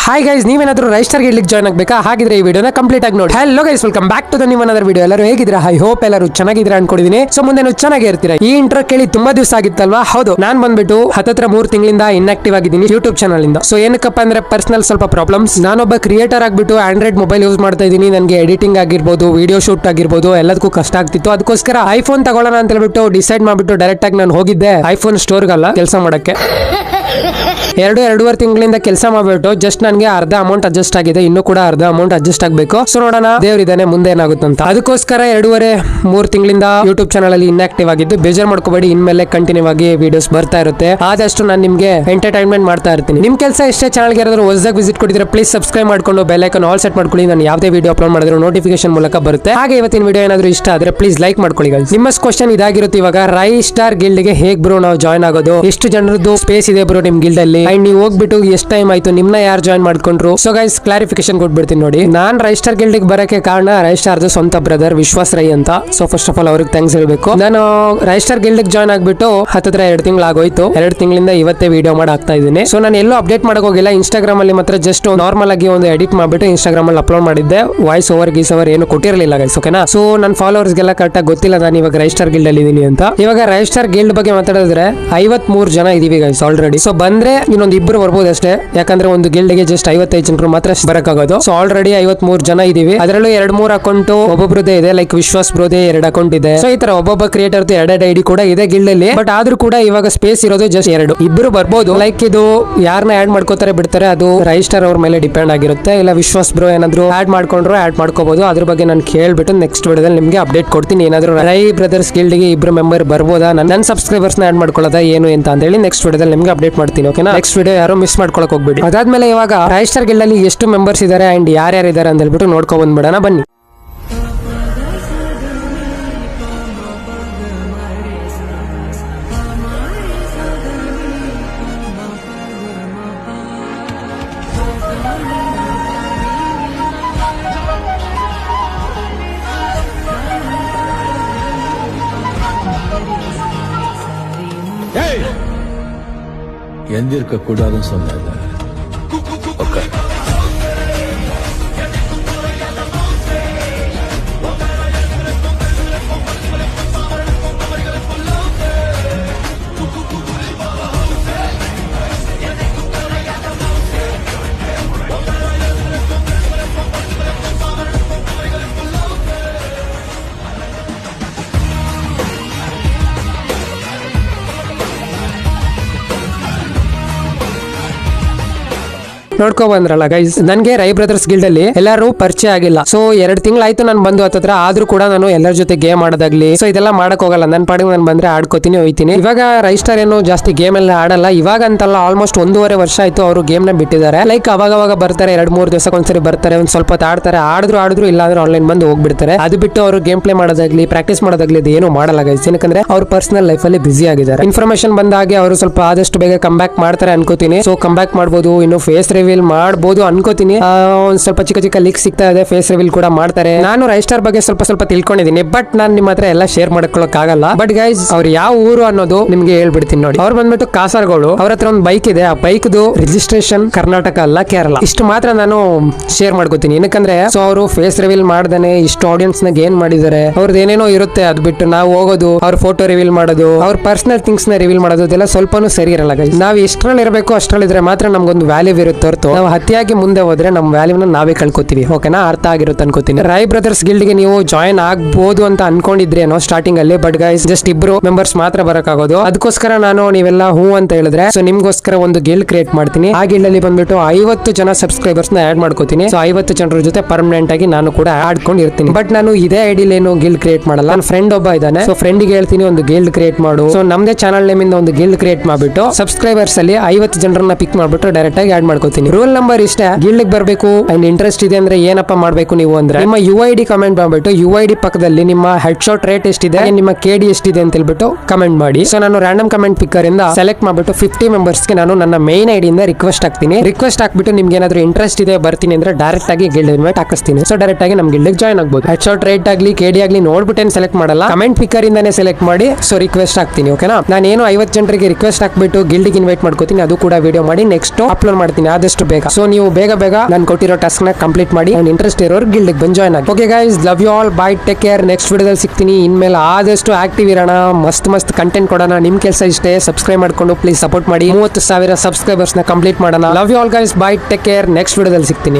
Hi guys, ನೀವೇನಾದ್ರೂ ರೈಸ್ಟರ್ ಗಿಲ್ಡಿಗೆ join ಆಗಬೇಕಾ? ಹಾಗಿದ್ರೆ ಈ ವಿಡಿಯೋನ ಕಂಪ್ಲೀಟ್ ಆಗಿ ನೋಡಿ. Hello guys, welcome back to the new another video. ಎಲ್ಲರೂ ಹೇಗಿದ್ದೀರಾ? ಐ ಹೋಪ್ ಎಲ್ಲರೂ ಚೆನ್ನಾಗಿದ್ದೀರಾ ಅನ್ಕೊಂಡಿದೀನಿ. ಸೊ ಮುಂದೆ ಚೆನ್ನಾಗಿ ಇರ್ತೀರಾ. ಈ ಇಂಟ್ರೋ ಕೇಳಿ ತುಂಬಾ ದಿವಸ ಆಗಿತ್ತಲ್ವಾ? ಹೌದು, ನಾನ್ ಬಂದ್ಬಿಟ್ಟು ಹತ್ತತ್ರ 3 ತಿಂಗಳಿಂದ ಇನ್ಆಕ್ಟಿವ್ ಆಗಿದ್ದೀನಿ ಯೂಟ್ಯೂಬ್ ಚಾನಲ್ ಇಂದ. ಸೊ ಏನಕ್ಕಪ್ಪ ಅಂದ್ರೆ ಪರ್ಸನಲ್ ಸ್ವಲ್ಪ ಪ್ರಾಬ್ಲಮ್ಸ್. ನಾನೊಬ್ಬ ಕ್ರಿಯೇಟರ್ ಆಗ್ಬಿಟ್ಟು ಆಂಡ್ರಾಯ್ಡ್ ಮೊಬೈಲ್ ಯೂಸ್ ಮಾಡ್ತಾ ಇದ್ದೀನಿ. ನನಗೆ ಎಡಿಟಿಂಗ್ ಆಗಿರ್ಬೋದು, ವಿಡಿಯೋ ಶೂಟ್ ಆಗಿರ್ಬೋದು, ಎಲ್ಲದಕ್ಕೂ ಕಷ್ಟ ಆಗ್ತಿತ್ತು. ಅದಕ್ಕೋಸ್ಕರ ಐಫೋನ್ ತಗೊಳ್ಳೋಣ ಅಂತ ಹೇಳ್ಬಿಟ್ಟು ಡಿಸೈಡ್ ಮಾಡ್ಬಿಟ್ಟು ಡೈರೆಕ್ಟ್ ಆಗಿ ನಾನು ಹೋಗಿದ್ದೆ ಐಫೋನ್ ಸ್ಟೋರ್ಗಲ್ಲ ಕೆಲಸ ಮಾಡಕ್ಕೆ. 2-2.5 ತಿಂಗಳಿಂದ ಕೆಲಸ ಮಾಡ್ಬಿಟ್ಟು ಜಸ್ಟ್ ನನಗೆ ಅರ್ಧ ಅಮೌಂಟ್ ಅಡ್ಜಸ್ಟ್ ಆಗಿದೆ. ಇನ್ನೂ ಕೂಡ ಅರ್ಧ ಅಮೌಂಟ್ ಅಡ್ಜಸ್ಟ್ ಆಗಬೇಕು. ಸೊ ನೋಡೋಣ ದೇವ್ರಿದ್ದಾನೆ ಮುಂದೆ ಏನಾಗುತ್ತಂತ. ಅದಕ್ಕೋಸ್ಕರ 2.5-3 ತಿಂಗಳಿಂದ ಯೂಟ್ಯೂಬ್ ಚಾನಲ್ ಅಲ್ಲಿ ಇನ್ಆಕ್ಟಿವ್ ಆಗಿದ್ದು. ಬೇಜಾರ್ ಮಾಡ್ಕೋಬೇಡಿ, ಇನ್ಮೇಲೆ ಕಂಟಿನ್ಯೂ ಆಗಿ ವಿಡಿಯೋಸ್ ಬರ್ತಾ ಇರುತ್ತೆ. ಆದಷ್ಟು ನಾನು ನಿಮ್ಗೆ ಎಂಟರ್ಟೈನ್ಮೆಂಟ್ ಮಾಡ್ತಾ ಇರ್ತೀನಿ. ನಿಮ್ ಕೆಲಸ ಎಷ್ಟೇ ಚಾನಲ್ಗೆ ಯಾರಾದ್ರೂ ಹೊಸದಾಗಿ ವಿಸಿಟ್ ಕೊಟ್ಟಿದ್ರೆ ಪ್ಲೀಸ್ ಸಬ್ಸ್ಕ್ರೈಬ್ ಮಾಡ್ಕೊಂಡು ಬೆಲ್ ಐಕಾನ್ ಆಲ್ ಸೆಟ್ ಮಾಡ್ಕೊಳ್ಳಿ. ನಾನು ಯಾವುದೇ ವಿಡಿಯೋ ಅಪ್ಲೋಡ್ ಮಾಡಿದ್ರು ನೋಟಿಫಿಕೇಶನ್ ಮೂಲಕ ಬರುತ್ತೆ. ಹಾಗೆ ಇವತ್ತಿನ ವಿಡಿಯೋ ಏನಾದರೂ ಇಷ್ಟ ಆದ್ರೆ ಪ್ಲೀಸ್ ಲೈಕ್ ಮಾಡ್ಕೊಳ್ಳಿ. ನಿಮ್ಮ ಕ್ವಶನ್ ಇದಾಗಿರುತ್ತೆ ಇವಾಗ, ರೈಸ್ಟಾರ್ ಗಿಲ್ಡ್ ಗೆ ಹೇಗ್ ಬ್ರೋ ನಾವು ಜಾಯ್ನ್ ಆಗೋದು? ಎಷ್ಟು ಜನರದ್ದು ಸ್ಪೇಸ್ ಇದೆ ಬ್ರೋ ನಿಮ್ ಗಿಲ್ಡ್ ಅಲ್ಲಿ? ಅಂಡ್ ನೀವು ಹೋಗ್ಬಿಟ್ಟು ಎಷ್ಟು ಟೈಮ್ ಆಯ್ತು? ನಿಮ್ನ ಯಾರು ಜಾಯ್ನ್ ಮಾಡ್ಕೊಂಡ್ರು? ಸೊ ಗೈಸ್ ಕ್ಲಾರಿಫಿಕೇಶನ್ ಕೊಟ್ಬಿಡ್ತೀನಿ ನೋಡಿ. ನಾನ್ ರೈಸ್ಟಾರ್ ಗಿಲ್ಡ್ ಗೆ ಬರಕ್ಕೆ ಕಾರಣ ರೈಸ್ಟಾರ್ದು ಸ್ವಂತ ಬ್ರದರ್ ವಿಶ್ವಾಸ್ ರೈ ಅಂತ. ಸೊ ಫಸ್ಟ್ ಆಫ್ ಆಲ್ ಅವ್ರಿಗೆ ಥ್ಯಾಂಕ್ಸ್ ಹೇಳ್ಬೇಕು. ನಾನು ರೈಸ್ಟಾರ್ ಗಿಲ್ಡ್ ಗೆ ಜಾಯ್ನ್ ಆಗ್ಬಿಟ್ಟು ಹತ್ತಿರ 2 ತಿಂಗಳು ಆಗೋಯ್ತು. 2 ತಿಂಗಳಿಂದ ಇವತ್ತೇ ವಿಡಿಯೋ ಮಾಡಿ ಆಗ್ತಾ ಇದ್ದೀನಿ. ಸೊ ನಾನು ಎಲ್ಲೂ ಅಪ್ಡೇಟ್ ಮಾಡಕ್ ಹೋಗಿಲ್ಲ. ಇನ್ಸ್ಟಾಗ್ರಾಮ್ ಅಲ್ಲಿ ಮಾತ್ರ ಜಸ್ಟ್ ನಾರ್ಮಲ್ ಆಗಿ ಒಂದು ಎಡಿಟ್ ಮಾಡ್ಬಿಟ್ಟು ಇನ್ಸ್ಟಾಗ್ರಾಮ್ ಅಲ್ಲಿ ಅಪ್ಲೋಡ್ ಮಾಡಿದ್ದೆ. ವಾಯ್ಸ್ ಓವರ್ ಏನು ಕೊಟ್ಟಿರಲಿಲ್ಲ ಗೈಸ್, ಓಕೆನಾ? ಸೊ ನನ್ನ ಫಾಲೋವರ್ಸ್ ಗೆಲ್ಲ ಕರೆಕ್ಟ್ ಆಗಿ ಗೊತ್ತಿಲ್ಲ ನಾನು ಇವಾಗ ರೈಸ್ಟಾರ್ ಗಿಲ್ಡ್ ಅಲ್ಲಿ ಇದೀನಿ ಅಂತ. ಇವಾಗ ರೈಸ್ಟಾರ್ ಗಿಲ್ಡ್ ಬಗ್ಗೆ ಮಾತಾಡಿದ್ರೆ 53 ಜನ ಇದೀವಿ ಗೈಸ್ ಆಲ್ರೆಡಿ. ಸೊ ಬಂದ್ರೆ ಇನ್ನೊಂದು 2 ಬರ್ಬೋದು ಅಷ್ಟೇ. ಯಾಕಂದ್ರೆ ಒಂದು ಗಿಲ್ಡ್ ಗೆ ಜಸ್ಟ್ 55 ಜನರು ಮಾತ್ರ ಬರಕಾಗೋದು. ಸೊ ಆಲ್ರೆಡಿ 53 ಜನ ಇದೀವಿ. ಅದರಲ್ಲೂ 2-3 ಅಕೌಂಟ್ ಒಬ್ಬೊಬ್ರದೇ ಇದೆ. ಲೈಕ್ ವಿಶ್ವಾಸ್ ಬ್ರೋದೇ 2 ಅಕೌಂಟ್ ಇದೆ. ಸೊ ಈ ತರ ಒಬ್ಬೊಬ್ಬ ಕ್ರಿಯೇಟರ್ 2 ಐಡಿ ಕೂಡ ಇದೆ ಗಿಲ್ಡ್ ಅಲ್ಲಿ. ಬಟ್ ಆದ್ರೂ ಕೂಡ ಇವಾಗ ಸ್ಪೇಸ್ ಇರೋದು ಜಸ್ಟ್ 2. 2 ಬರ್ಬೋದು. ಲೈಕ್ ಇದು ಯಾರನ್ನ ಆಡ್ ಮಾಡ್ಕೋತಾರೆ ಬಿಡ್ತಾರೆ ಅದು ರೈಸ್ಟಾರ್ ಅವ್ರ ಮೇಲೆ ಡಿಪೆಂಡ್ ಆಗಿರುತ್ತೆ. ಇಲ್ಲ ವಿಶ್ವಾಸ್ ಬ್ರೋ ಏನಾದ್ರು ಆಡ್ ಮಾಡ್ಕೊಂಡ್ರು ಆಡ್ ಮಾಡ್ಕೋಬಹುದು. ಅದ್ರ ಬಗ್ಗೆ ನಾನು ಕೇಳ್ಬಿಟ್ಟು ನೆಕ್ಸ್ಟ್ ವಿಡಿಯೋದಲ್ಲಿ ನಿಮ್ಗೆ ಅಪ್ಡೇಟ್ ಕೊಡ್ತೀನಿ. ಏನಾದ್ರು ರೈ ಬ್ರದರ್ಸ್ ಗಿಲ್ಡ್ ಗೆ 2 ಮೆಂಬರ್ ಬರ್ಬೋದಾ, ನನ್ನ ಸಬ್ಸ್ಕ್ರೈಬರ್ಸ್ ನ ಆಡ್ ಮಾಡ್ಕೊಳ್ಳೋದಾ ಏನು ಅಂತ ಹೇಳಿ ನೆಕ್ಸ್ಟ್ ವಿಡಿಯೋದಲ್ಲಿ ನಿಮ್ಗೆ ಅಪ್ಡೇಟ್ ಮಾಡ್ತೀನಿ. ಓಕೆನಾ? ನೆಕ್ಸ್ಟ್ ವಿಡಿಯೋ ಯಾರು ಮಿಸ್ ಮಾಡ್ಕೊಳಕ್ ಹೋಗ್ಬೇಡಿ. ಅದಾದ್ಮೇಲೆ ಇವಾಗ ರೈಸ್ಟಾರ್ ಗಿಲ್ಡ್ ಅಲ್ಲಿ ಎಷ್ಟು ಮೆಂಬರ್ಸ್ ಇದಾರೆ ಅಂಡ್ ಯಾರ್ಯಾರು ಇದಾರೆ ಅಂತ ಹೇಳ್ಬಿಟ್ಟು ನೋಡ್ಕೊಂಡ್ ಬಂದ್ಬಿಡೋಣ ಬನ್ನಿ. எந்திருக்க கூடாதுன்னு சொன்னது. ஓகே. ನೋಡ್ಕೊ ಬಂದ್ರಲ್ಲ ಗೈಸ್, ನನ್ಗೆ ರೈ ಬ್ರದರ್ಸ್ ಗಿಲ್ಡ್ ಅಲ್ಲಿ ಎಲ್ಲರೂ ಪರಿಚಯ ಆಗಿಲ್ಲ. ಸೊ 2 ತಿಂಗಳಾಯ್ತು ನಾನು ಬಂದು ಹತ್ತತ್ರ. ಆದ್ರೂ ಕೂಡ ನಾನು ಎಲ್ಲರ ಜೊತೆ ಗೇಮ್ ಆಡೋದಾಗ್ಲಿ ಸೊ ಇದೆಲ್ಲ ಮಾಡಕ್ ಹೋಗಲ್ಲ. ನನ್ನ ಪಾಡಿಗೆ ನಾನು ಬಂದ್ರೆ ಆಡ್ಕೋತೀನಿ ಹೋಯ್ತೀನಿ. ಇವಾಗ ರೈಸ್ಟಾರ್ ಏನು ಜಾಸ್ತಿ ಗೇಮ್ ಎಲ್ಲ ಆಡಲ್ಲ. ಇವಾಗ ಅಂತಲ್ಲ, ಆಲ್ಮೋಸ್ಟ್ 1.5 ವರ್ಷ ಆಯ್ತು ಅವರು ಗೇಮ್ ನ ಬಿಟ್ಟಿದ್ದಾರೆ. ಲೈಕ್ ಅವಾಗ ಬರ್ತಾರೆ, 2-3 ದಿವಸಕ್ಕೊಂದ್ಸರಿ ಬರ್ತಾರೆ, ಒಂದ್ ಸ್ವಲ್ಪ ಹೊತ್ತು ಆಡ್ತಾರೆ. ಆಡಿದ್ರು ಇಲ್ಲ ಅಂದ್ರೆ ಆನ್ಲೈನ್ ಬಂದು ಹೋಗ್ಬಿಡ್ತಾರೆ. ಅದು ಬಿಟ್ಟು ಅವರು ಗೇಮ್ ಪ್ಲೇ ಮಾಡೋದಾಗ್ಲಿ ಪ್ರಾಕ್ಟೀಸ್ ಮಾಡೋದಾಗ್ಲಿ ಅದು ಏನು ಮಾಡಲ್ಲ ಗೈಸ್. ಏನಕ್ಕಂದ್ರೆ ಅವ್ರ ಪರ್ಸನಲ್ ಲೈಫ್ ಅಲ್ಲಿ ಬಿಸಿ ಆಗಿದ್ದಾರೆ. ಇನ್ಫಾರ್ಮೇಶನ್ ಬಂದಾಗೆ ಅವರು ಸ್ವಲ್ಪ ಆದಷ್ಟು ಬೇಗ ಕಮ್ ಬ್ಯಾಕ್ ಮಾಡ್ತಾರೆ ಅನ್ಕೋತೀನಿ. ಸೊ ಕಮ್ ಬ್ಯಾಕ್ ಮಾಡ್ಬೋದು, ಇನ್ನು ಫೇಸ್ ರಿವೀಲ್ ಮಾಡಬಹುದು ಅನ್ಕೋತೀನಿ. ಒಂದ್ ಸ್ವಲ್ಪ ಚಿಕ್ಕ ಲೀಕ್ ಸಿಗ್ತಾ ಇದೆ. ಫೇಸ್ ರಿವೀಲ್ ಕೂಡ ಮಾಡ್ತಾರೆ. ನಾನು ರೈಸ್ಟಾರ್ ಬಗ್ಗೆ ಸ್ವಲ್ಪ ತಿಳ್ಕೊಂಡಿದ್ದೀನಿ. ಬಟ್ ನಾನು ನಿಮ್ಮ ಹತ್ರ ಎಲ್ಲ ಶೇರ್ ಮಾಡ್ಕೊಳಕ್ ಆಗಲ್ಲ. ಬಟ್ ಗೈಸ್ ಅವ್ರು ಯಾವ ಊರು ಅನ್ನೋದು ನಿಮ್ಗೆ ಹೇಳ್ಬಿಡ್ತೀನಿ ನೋಡಿ. ಅವ್ರು ಬಂದ್ಬಿಟ್ಟು ಕಾಸರಗೋಡು. ಅವ್ರ ಹತ್ರ ಒಂದು ಬೈಕ್ ಇದೆ. ಆ ಬೈಕ್ದು ರಿಜಿಸ್ಟ್ರೇಷನ್ ಕರ್ನಾಟಕ ಅಲ್ಲ, ಕೇರಳ. ಇಷ್ಟು ಮಾತ್ರ ನಾನು ಶೇರ್ ಮಾಡ್ಕೋತೀನಿ. ಏನಕ್ಕಂದ್ರೆ ಸೊ ಅವರು ಫೇಸ್ ರಿವೀಲ್ ಮಾಡ್ದಾನೆ ಇಷ್ಟು ಆಡಿಯನ್ಸ್ ನ ಗೇನ್ ಮಾಡಿದ್ದಾರೆ. ಅವ್ರದ್ದು ಏನೇನೋ ಇರುತ್ತೆ. ಅದ್ ಬಿಟ್ಟು ನಾವು ಹೋಗೋದು, ಅವ್ರ ಫೋಟೋ ರಿವೀಲ್ ಮಾಡೋದು, ಅವ್ರ ಪರ್ಸನಲ್ ಥಿಂಗ್ಸ್ ನ ರಿವೀಲ್ ಮಾಡೋದು ಇದೆಲ್ಲ ಸ್ವಲ್ಪನೂ ಸರಿ ಇರಲ್ಲ ಗೈಸ್. ನಾವು ಎಷ್ಟರಲ್ಲಿ ಇರಬೇಕು ಅಷ್ಟರಲ್ಲಿ ಇದ್ರೆ ಮಾತ್ರ ನಮ್ಗೊಂದು ವ್ಯಾಲ್ಯೂ ಇರುತ್ತೆ ಹೊರತು ನಾವು ಅತಿಯಾಗಿ ಮುಂದೆ ಹೋದ್ರೆ ನಮ್ಮ ವ್ಯಾಲ್ಯೂನ ನಾವೇ ಕಳ್ಕೊತೀವಿ. ಓಕೆನಾ? ಅರ್ಥ ಆಗಿರುತ್ತೆ ಅನ್ಕೋತೀನಿ. ರೈ ಬ್ರದರ್ಸ್ ಗಿಲ್ಡ್ ಗೆ ನೀವು ಜಾಯ್ನ್ ಆಗ್ಬೋದು ಅಂತ ಅನ್ಕೊಂಡಿದ್ರೇನೋ ಸ್ಟಾರ್ಟಿಂಗ್ ಅಲ್ಲಿ. ಬಟ್ ಗೈಸ್ ಜಸ್ಟ್ 2 ಮೆಂಬರ್ಸ್ ಮಾತ್ರ ಬರಕಾಗೋದು. ಅದಕ್ಕೋಸ್ಕರ ನಾನು ನೀವೆಲ್ಲ ಹೂ ಅಂತ ಹೇಳಿದ್ರೆ ಸೊ ನಿಮ್ಗೋಸ್ಕರ ಒಂದು ಗಿಲ್ಡ್ ಕ್ರಿಯೇಟ್ ಮಾಡ್ತೀನಿ. ಆ ಗಿಲ್ಡ್ ಅಲ್ಲಿ ಬಂದ್ಬಿಟ್ಟು 50 ಜನ ಸಬ್ಸ್ಕ್ರೈಬರ್ಸ್ ನ ಆಡ್ ಮಾಡ್ಕೋತೀನಿ. ಸೊ 50 ಜನರ ಜೊತೆ ಪರ್ಮನೆಂಟ್ ಆಗಿ ನಾನು ಕೂಡ ಆಡ್ಕೊಂಡು ಇರ್ತೀನಿ. ಬಟ್ ನಾನು ಇದೇ ಐಡಿಲಿ ಏನು ಗಿಲ್ಡ್ ಕ್ರಿಯೇಟ್ ಮಾಡಲ್ಲ. ನನ್ನ ಫ್ರೆಂಡ್ ಒಬ್ಬ ಇದ್ದಾನೆ. ಸೊ ಫ್ರೆಂಡ್ಗೆ ಹೇಳ್ತೀನಿ ಒಂದು ಗಿಲ್ಡ್ ಕ್ರಿಯೇಟ್ ಮಾಡು. ಸೊ ನಮ್ದೇ ಚಾನಲ್ ನೇಮ್ ಇಂದ ಒಂದು ಗಿಲ್ಡ್ ಕ್ರಿಯೇಟ್ ಮಾಡ್ಬಿಟ್ಟು ಸಬ್ಸ್ಕ್ರೈಬರ್ಸ್ ಅಲ್ಲಿ 50 ಜನರನ್ನ ಪಿಕ್ ಮಾಡ್ಬಿಟ್ಟು ಡೈರೆಕ್ಟ್ ಆಗಿ ಆಡ್ ಮಾಡ್ಕೋತೀನಿ. ರೂಲ್ ನಂಬರ್ ಇಷ್ಟೇ, ಗಿಲ್ಡ್ ಬರಬೇಕು ಅಂಡ್ ಇಂಟ್ರೆಸ್ಟ್ ಇದೆ ಅಂದ್ರೆ ಏನಪ್ಪ ಮಾಡ್ಬೇಕು ನೀವು ಅಂದ್ರೆ ನಿಮ್ಮ UID ಕಮೆಂಟ್ ಮಾಡ್ಬಿಟ್ಟು UID ಪಕ್ಕದಲ್ಲಿ ನಿಮ್ಮ ಹೆಡ್ ಶಾಟ್ ರೇಟ್ ಎಷ್ಟಿದೆ, ನಿಮ್ಮ KD ಎಷ್ಟಿದೆ ಅಂತ ಹೇಳ್ಬಿಟ್ಟು ಕಮೆಂಟ್ ಮಾಡಿ. ಸೊ ನಾನು ರ್ಯಾಂಡಮ್ ಕಮೆಂಟ್ ಪಿಕ್ಕರ್ ಇಂದ ಸೆಲೆಕ್ಟ್ ಮಾಡ್ಬಿಟ್ಟು 50 ಮೆಂಬರ್ಸ್ ಗೆ ನಾನು ನನ್ನ ಮೈನ್ ಐಡಿ ಇಂದ ರಿಕ್ವೆಸ್ಟ್ ಹಾಕ್ತೀನಿ. ರಿಕ್ವೆಸ್ಟ್ ಹಾಕ್ಬಿಟ್ಟು ನಿಮ್ಗೆ ಏನಾದ್ರು ಇಂಟ್ರೆಸ್ಟ್ ಇದೆ ಬರ್ತೀನಿ ಅಂದ್ರೆ ಡೈರೆಕ್ಟ್ ಆಗಿ ಗಿಲ್ಡ್ ಇನ್ವೈಟ್ ಹಾಕಿಸ್ತೀನಿ. ಸೊ ಡೈರೆಕ್ಟ್ ಆಗಿ ನಮ್ ಗಿಲ್ಡ್ ಜಾಯ್ನ್ ಆಗ್ಬೋದು. ಹೆಡ್ ಶಾಟ್ ರೇಟ್ ಆಗ್ಲಿ KD ಆಗ್ಲಿ ನೋಡ್ಬಿಟ್ಟು ಸೆಲೆಕ್ಟ್ ಮಾಡಲ್ಲ, ಕಮೆಂಟ್ ಪಿಕ್ಕರ್ ಇಂದಾನೆ ಸೆಲೆಕ್ಟ್ ಮಾಡಿ ಸೊ ರಿಕ್ವೆಸ್ಟ್ ಹಾಕ್ತೀನಿ. ಓಕೆನಾ? ನಾನು ಏನು 50 ಜನರಿಗೆ ರಿಕ್ವೆಸ್ಟ್ ಹಾಕ್ಬಿಟ್ಟು ಗಿಲ್ಡ್ ಇನ್ವೈಟ್ ಮಾಡ್ಕೋತೀನಿ. ಅದು ಕೂಡ ವಿಡಿಯೋ ಮಾಡಿ ನೆಕ್ಸ್ಟ್ ಅಪ್ಲೋಡ್ ಮಾಡ್ತೀನಿ. ಆದಷ್ಟು ಆದಷ್ಟು ಬೇಗ. ಸೊ ನೀವು ಬೇಗ ನಾನು ಕೊಟ್ಟಿರೋ ಟಾಸ್ಕ್ ನ ಕಂಪ್ಲೀಟ್ ಮಾಡಿ ಇಂಟ್ರೆಸ್ಟ್ ಇರೋರು ಗಿಲ್ಡ್ ಬಂದ್ ಜಾಯ್ನ್ ಆಗಿ. Okay guys, love you all, bye, take care. Next ವಿಡಿಯೋದಲ್ಲಿ ಸಿಗ್ತೀನಿ. ಇನ್ಮೇಲೆ ಆದಷ್ಟು ಆಕ್ಟಿವ್ ಇರೋಣ, ಮಸ್ತ್ ಕಂಟೆಂಟ್ ಕೊಡೋಣ. ನಿಮ್ ಕೆಲಸ ಇಷ್ಟೇ, ಸಬ್ಸ್ಕ್ರೈಬ್ ಮಾಡ್ಕೊಂಡು ಪ್ಲೀಸ್ ಸಪೋರ್ಟ್ ಮಾಡಿ. 30,000 ಸಬ್ಸ್ಕ್ರೈಬರ್ಸ್ ನ ಕಂಪ್ಲೀಟ್ ಮಾಡೋಣ. Love you all guys, bye, take care. Next ವಿಡಿಯೋದಲ್ಲಿ ಸಿಗ್ತೀನಿ.